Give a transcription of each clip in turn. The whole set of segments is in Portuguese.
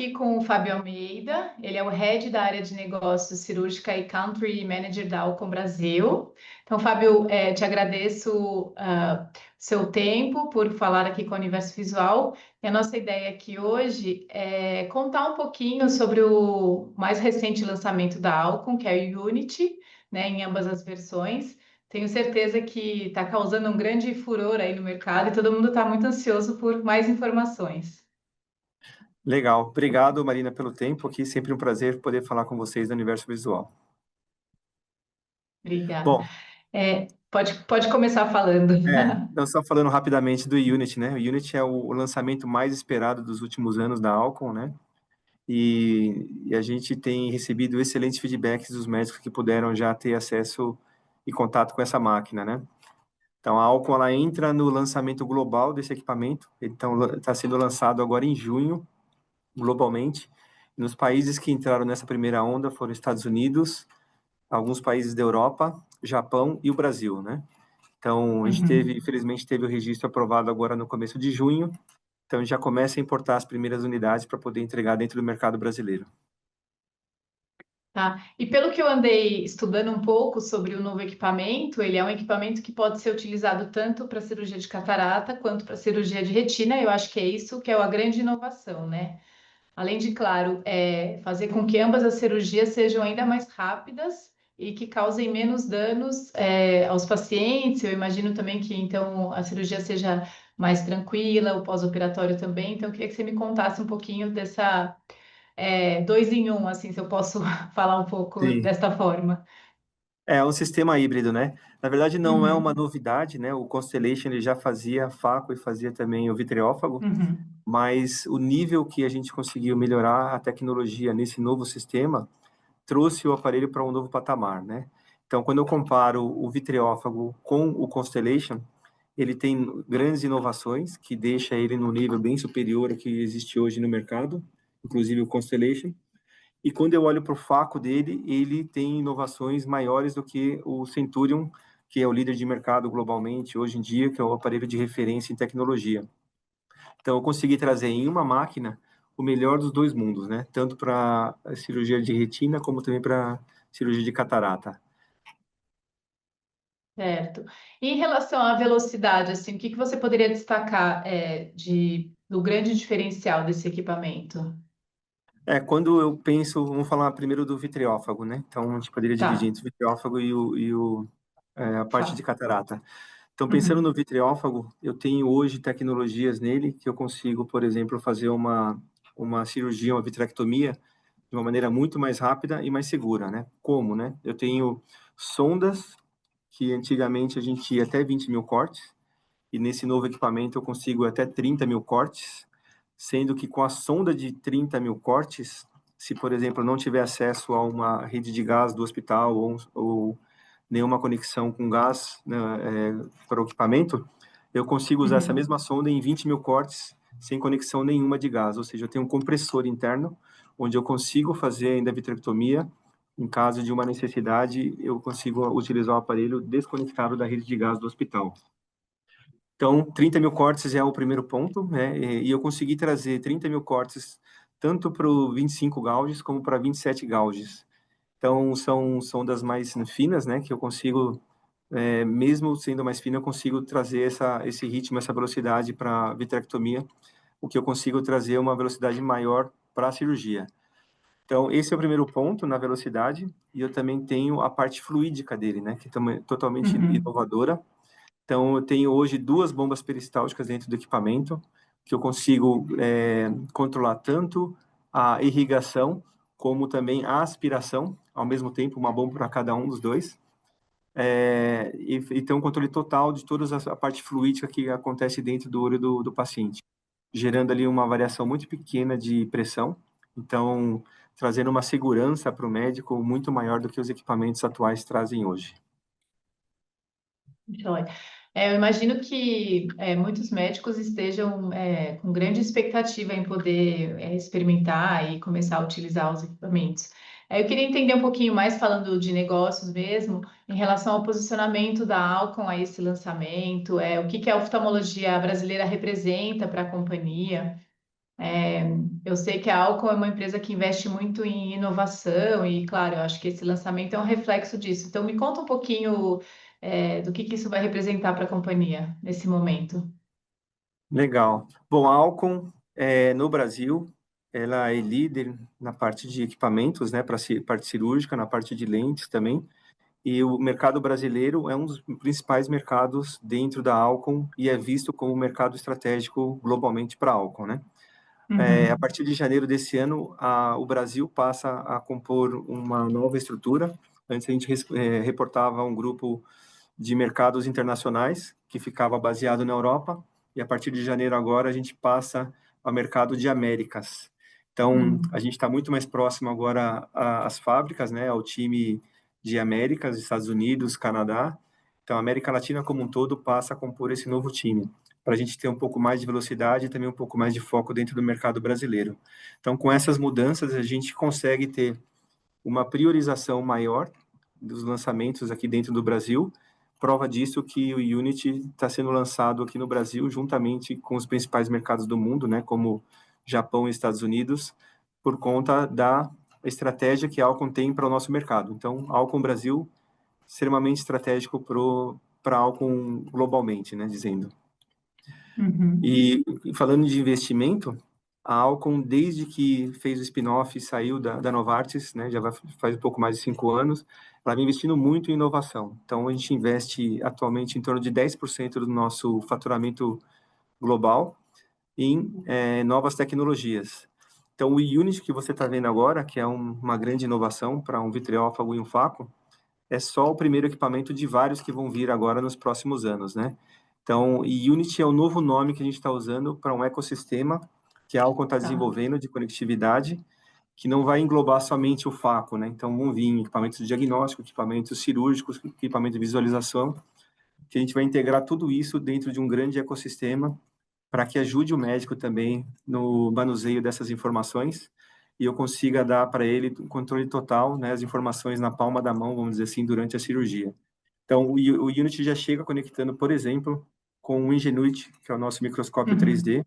aqui com o Fábio Almeida, ele é o Head da área de negócios cirúrgica e Country Manager da Alcon Brasil. Então, Fábio, te agradeço seu tempo por falar aqui com o Universo Visual. E a nossa ideia aqui hoje é contar um pouquinho sobre o mais recente lançamento da Alcon, que é o Unity, né, em ambas as versões. Tenho certeza que está causando um grande furor aí no mercado e todo mundo está muito ansioso por mais informações. Legal. Obrigado, Marina, pelo tempo aqui. Sempre um prazer poder falar com vocês do Universo Visual. Obrigada. Bom, Pode começar falando. então só falando rapidamente do Unity, né? O Unity é o lançamento mais esperado dos últimos anos da Alcon, né? E a gente tem recebido excelentes feedbacks dos médicos que puderam já ter acesso e contato com essa máquina, né? Então, a Alcon, ela entra no lançamento global desse equipamento. Então, está sendo lançado agora em junho, globalmente. Nos países que entraram nessa primeira onda foram Estados Unidos, alguns países da Europa, Japão e o Brasil, né? Então, a gente teve, Uhum. infelizmente, teve o registro aprovado agora no começo de junho. Então, já começa a importar as primeiras unidades para poder entregar dentro do mercado brasileiro. Tá. E pelo que eu andei estudando um pouco sobre o novo equipamento, ele é um equipamento que pode ser utilizado tanto para cirurgia de catarata quanto para cirurgia de retina. Eu acho que é isso que é a grande inovação, né? Além de, claro, fazer com que ambas as cirurgias sejam ainda mais rápidas e que causem menos danos, aos pacientes. Eu imagino também que, então, a cirurgia seja mais tranquila, o pós-operatório também. Então, eu queria que você me contasse um pouquinho dessa, dois em um, assim, se eu posso falar um pouco Sim. desta forma. É um sistema híbrido, né? Na verdade, não é uma Uhum, novidade, né? O Constellation ele já fazia faco e fazia também o vitreófago, uhum, mas o nível que a gente conseguiu melhorar a tecnologia nesse novo sistema trouxe o aparelho para um novo patamar, né? Então, quando eu comparo o vitreófago com o Constellation, ele tem grandes inovações que deixa ele num nível bem superior ao que existe hoje no mercado, inclusive o Constellation. E quando eu olho para o faco dele, ele tem inovações maiores do que o Centurion, que é o líder de mercado globalmente hoje em dia, que é o aparelho de referência em tecnologia. Então, eu consegui trazer em uma máquina o melhor dos dois mundos, né? Tanto para a cirurgia de retina, como também para cirurgia de catarata. certo. E em relação à velocidade, assim, o que que você poderia destacar, do grande diferencial desse equipamento? Quando eu penso, vamos falar primeiro do vitreófago, né? Então, a gente poderia dividir Tá. entre o vitreófago a parte de Fa- catarata. Então, pensando no Uhum. vitreófago, eu tenho hoje tecnologias nele que eu consigo, por exemplo, fazer uma cirurgia, uma vitrectomia, de uma maneira muito mais rápida e mais segura, né? Como, né? Eu tenho sondas que antigamente a gente ia até 20 mil cortes, e nesse novo equipamento eu consigo até 30 mil cortes, sendo que com a sonda de 30 mil cortes, se, por exemplo, eu não tiver acesso a uma rede de gás do hospital ou nenhuma conexão com gás, né, para o equipamento, eu consigo usar essa Uhum. mesma sonda em 20 mil cortes sem conexão nenhuma de gás, ou seja, eu tenho um compressor interno onde eu consigo fazer ainda a vitrectomia. Em caso de uma necessidade, eu consigo utilizar o aparelho desconectado da rede de gás do hospital. Então, 30 mil cortes é o primeiro ponto, né? E eu consegui trazer 30 mil cortes tanto para o 25 gauges como para 27 gauges. Então, são das mais finas, né? Que eu consigo, mesmo sendo mais fina, eu consigo trazer esse ritmo, essa velocidade para a vitrectomia, o que eu consigo trazer uma velocidade maior para a cirurgia. Então, esse é o primeiro ponto na velocidade, e eu também tenho a parte fluídica dele, né? Que também é totalmente Uhum. inovadora. Então, eu tenho hoje duas bombas peristálticas dentro do equipamento, que eu consigo controlar tanto a irrigação como também a aspiração, ao mesmo tempo, uma bomba para cada um dos dois. E tem um controle total de toda a parte fluídica que acontece dentro do olho do paciente, gerando ali uma variação muito pequena de pressão, então trazendo uma segurança para o médico muito maior do que os equipamentos atuais trazem hoje. Joia. Eu imagino que muitos médicos estejam com grande expectativa em poder experimentar e começar a utilizar os equipamentos. Eu queria entender um pouquinho mais, falando de negócios mesmo, em relação ao posicionamento da Alcon a esse lançamento, o que que a oftalmologia brasileira representa para a companhia. Eu sei que a Alcon é uma empresa que investe muito em inovação e, claro, eu acho que esse lançamento é um reflexo disso. Então, me conta um pouquinho, do que isso vai representar para a companhia nesse momento. Legal. Bom, a Alcon, no Brasil, ela é líder na parte de equipamentos, né, para parte cirúrgica, na parte de lentes também. E o mercado brasileiro é um dos principais mercados dentro da Alcon e é visto como um mercado estratégico globalmente para a Alcon, né? A Uhum, partir de janeiro desse ano, o Brasil passa a compor uma nova estrutura. Antes a gente reportava um grupo de mercados internacionais que ficava baseado na Europa, e a partir de janeiro agora a gente passa ao mercado de Américas. Então, a uhum, gente está muito mais próximo agora às fábricas, né, ao time de Américas, Estados Unidos, Canadá. Então, a América Latina como um todo passa a compor esse novo time, para a gente ter um pouco mais de velocidade e também um pouco mais de foco dentro do mercado brasileiro. Então, com essas mudanças, a gente consegue ter uma priorização maior dos lançamentos aqui dentro do Brasil. Prova disso que o Unity está sendo lançado aqui no Brasil, juntamente com os principais mercados do mundo, né, como Japão e Estados Unidos, por conta da estratégia que a Alcon tem para o nosso mercado. Então, a Alcon Brasil, extremamente estratégico para a Alcon globalmente, né, dizendo. uhum. E falando de investimento, a Alcon, desde que fez o spin-off e saiu da Novartis, né, faz um pouco mais de 5 anos, ela vem investindo muito em inovação. Então, a gente investe atualmente em torno de 10% do nosso faturamento global em novas tecnologias. Então, o Unity que você está vendo agora, que é uma grande inovação para um vitreófago e um faco, é só o primeiro equipamento de vários que vão vir agora nos próximos anos, né? Então, e Unity é o novo nome que a gente está usando para um ecossistema que a Alcon está Tá. desenvolvendo de conectividade, que não vai englobar somente o faco, né? Então, vão vir equipamentos de diagnóstico, equipamentos cirúrgicos, equipamento de visualização, que a gente vai integrar tudo isso dentro de um grande ecossistema para que ajude o médico também no manuseio dessas informações e eu consiga dar para ele um controle total, né, as informações na palma da mão, vamos dizer assim, durante a cirurgia. Então, o Unity já chega conectando, por exemplo, com o Ingenuity, que é o nosso microscópio Uhum. 3D,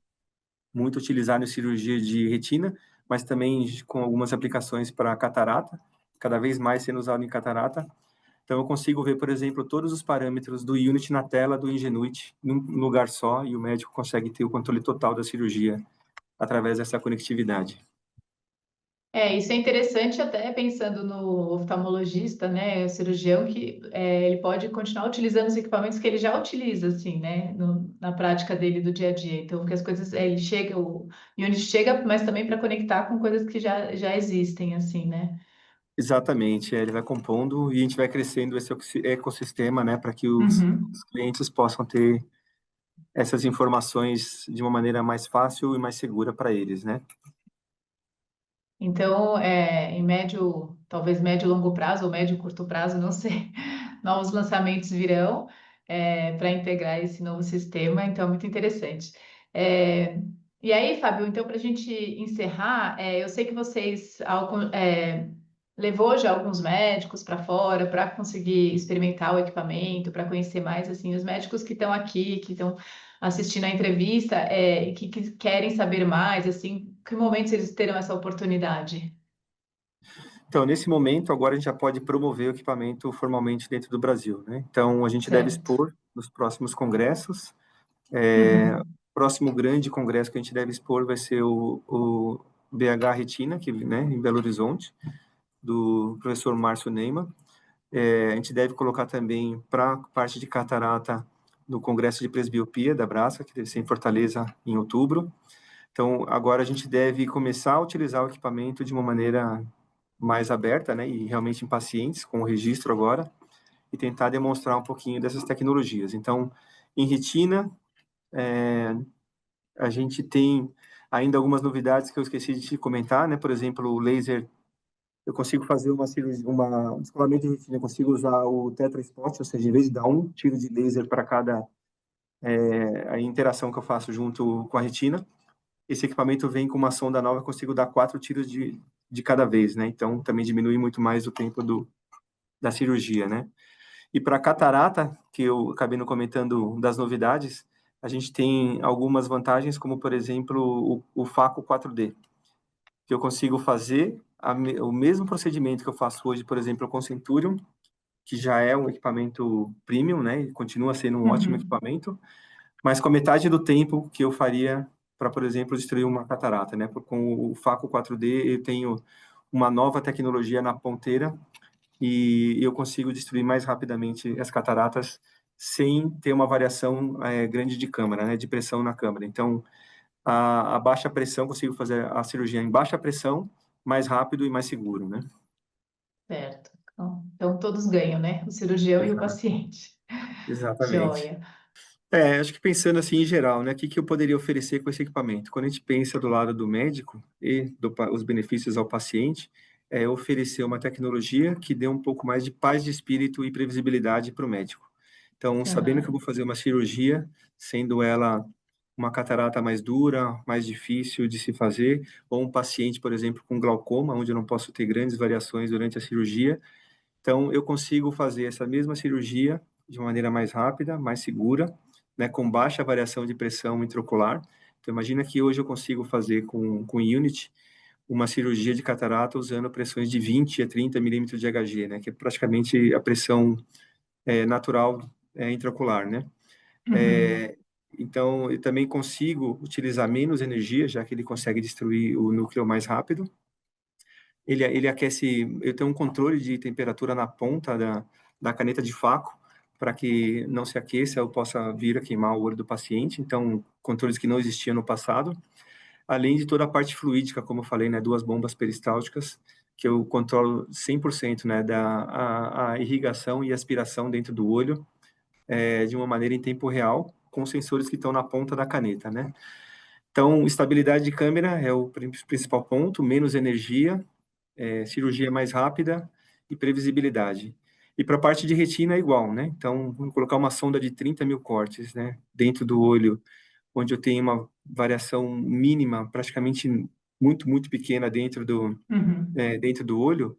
muito utilizado em cirurgia de retina, mas também com algumas aplicações para catarata, cada vez mais sendo usado em catarata. Então, eu consigo ver, por exemplo, todos os parâmetros do Unity na tela do Ingenuity, num lugar só, e o médico consegue ter o controle total da cirurgia através dessa conectividade. Isso é interessante até pensando no oftalmologista, né, cirurgião, que ele pode continuar utilizando os equipamentos que ele já utiliza, assim, né, na prática dele do dia a dia. Então, que as coisas, ele chega, o Unity chega, mas também para conectar com coisas que já existem, assim, né? Exatamente, ele vai compondo e a gente vai crescendo esse ecossistema, né, para que Uhum. os clientes possam ter essas informações de uma maneira mais fácil e mais segura para eles, né? Então, em médio, talvez médio e longo prazo, ou médio e curto prazo, não sei, novos lançamentos virão para integrar esse novo sistema, então é muito interessante. É, e aí, Fábio, então, para a gente encerrar, eu sei que vocês levou já alguns médicos para fora para conseguir experimentar o equipamento, para conhecer mais assim os médicos que estão aqui, que estão assistindo a entrevista, e que querem saber mais, assim, que momentos eles terão essa oportunidade? Então, nesse momento, agora a gente já pode promover o equipamento formalmente dentro do Brasil, né? Então, a gente deve Certo. expor nos próximos congressos. O Uhum. próximo grande congresso que a gente deve expor vai ser o BH Retina, que, né, em Belo Horizonte, do professor Márcio Neyman. A gente deve colocar também para a parte de catarata no Congresso de Presbiopia da Brasa, que deve ser em Fortaleza em outubro. Então, agora a gente deve começar a utilizar o equipamento de uma maneira mais aberta, né, e realmente em pacientes, com o registro agora, e tentar demonstrar um pouquinho dessas tecnologias. Então, em retina, a gente tem ainda algumas novidades que eu esqueci de te comentar, né, por exemplo, o laser, eu consigo fazer uma cirurgia, um descolamento de retina, eu consigo usar o Tetra Spot, ou seja, em vez de dar um tiro de laser para cada a interação que eu faço junto com a retina, esse equipamento vem com uma sonda nova, eu consigo dar 4 tiros de cada vez, né? Então, também diminui muito mais o tempo da cirurgia, né? E para catarata, que eu acabei não comentando das novidades, a gente tem algumas vantagens, como, por exemplo, o Faco 4D. que eu consigo fazer o mesmo procedimento que eu faço hoje, por exemplo, com o Centurion, que já é um equipamento premium, né? E continua sendo um ótimo Uhum. equipamento, mas com a metade do tempo que eu faria para, por exemplo, destruir uma catarata, né? Com o Faco 4D, eu tenho uma nova tecnologia na ponteira e eu consigo destruir mais rapidamente as cataratas sem ter uma variação grande de câmara, né? De pressão na câmara. Então, a baixa pressão, consigo fazer a cirurgia em baixa pressão, mais rápido e mais seguro, né? Certo. Então, todos ganham, né? O cirurgião e o Exato. paciente. Exatamente. Joia. Acho que pensando assim em geral, né, o que que eu poderia oferecer com esse equipamento? Quando a gente pensa do lado do médico e os benefícios ao paciente, é oferecer uma tecnologia que dê um pouco mais de paz de espírito e previsibilidade para o médico. Então, sabendo que eu Aham. vou fazer uma cirurgia, sendo ela uma catarata mais dura, mais difícil de se fazer, ou um paciente, por exemplo, com glaucoma, onde eu não posso ter grandes variações durante a cirurgia, então, eu consigo fazer essa mesma cirurgia de uma maneira mais rápida, mais segura, né, com baixa variação de pressão intraocular. Então, imagina que hoje eu consigo fazer com Unity uma cirurgia de catarata usando pressões de 20 a 30 milímetros de Hg, né, que é praticamente a pressão natural intraocular, né? Uhum. Então, eu também consigo utilizar menos energia, já que ele consegue destruir o núcleo mais rápido. Ele aquece, eu tenho um controle de temperatura na ponta da caneta de faco, para que não se aqueça ou possa vir a queimar o olho do paciente, então, controles que não existiam no passado, além de toda a parte fluídica, como eu falei, né, duas bombas peristálticas, que eu controlo 100%, né, a irrigação e aspiração dentro do olho, de uma maneira em tempo real, com sensores que estão na ponta da caneta, né. Então, estabilidade de câmera é o principal ponto, menos energia, cirurgia mais rápida e previsibilidade. E para a parte de retina é igual, né? Então, vamos colocar uma sonda de 30 mil cortes, né? Dentro do olho, onde eu tenho uma variação mínima, praticamente muito, muito pequena Uhum. dentro do olho,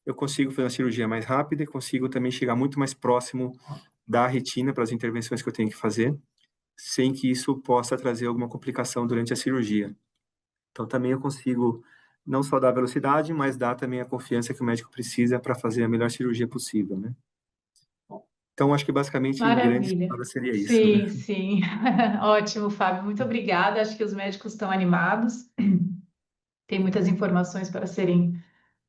eu consigo fazer uma cirurgia mais rápida e consigo também chegar muito mais próximo da retina para as intervenções que eu tenho que fazer, sem que isso possa trazer alguma complicação durante a cirurgia. Então, também eu consigo não só dar velocidade, mas dar também a confiança que o médico precisa para fazer a melhor cirurgia possível, né? Então, acho que basicamente, em grandes Maravilha. palavras, seria isso, né? Sim, sim. Ótimo, Fábio. Muito obrigada. Acho que os médicos estão animados. Tem muitas informações para serem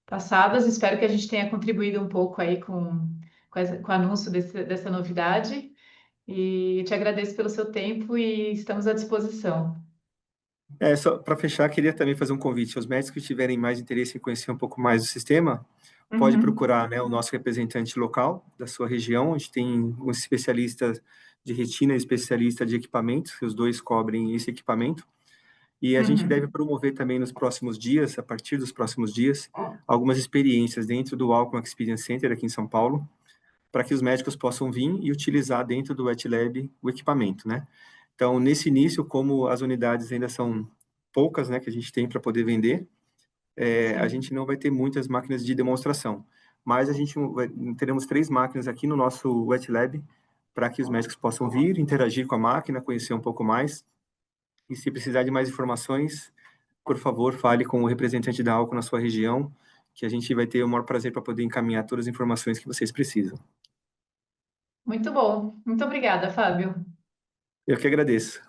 passadas. Espero que a gente tenha contribuído um pouco aí com o anúncio dessa novidade. E te agradeço pelo seu tempo e estamos à disposição. Só para fechar, queria também fazer um convite aos médicos que tiverem mais interesse em conhecer um pouco mais do sistema, pode Uhum, procurar, né, o nosso representante local da sua região. A gente tem um especialista de retina e especialista de equipamentos, que os dois cobrem esse equipamento. E a gente deve uhum. promover também nos próximos dias, a partir dos próximos dias, algumas experiências dentro do Alcon Experience Center aqui em São Paulo, para que os médicos possam vir e utilizar dentro do Wet Lab o equipamento, né? Então, nesse início, como as unidades ainda são poucas, né, que a gente tem para poder vender, a Sim. gente não vai ter muitas máquinas de demonstração, mas teremos 3 máquinas aqui no nosso Wet Lab para que os médicos possam vir, interagir com a máquina, conhecer um pouco mais, e se precisar de mais informações, por favor, fale com o representante da Alco na sua região, que a gente vai ter o maior prazer para poder encaminhar todas as informações que vocês precisam. Muito bom. Muito obrigada, Fábio. Eu que agradeço.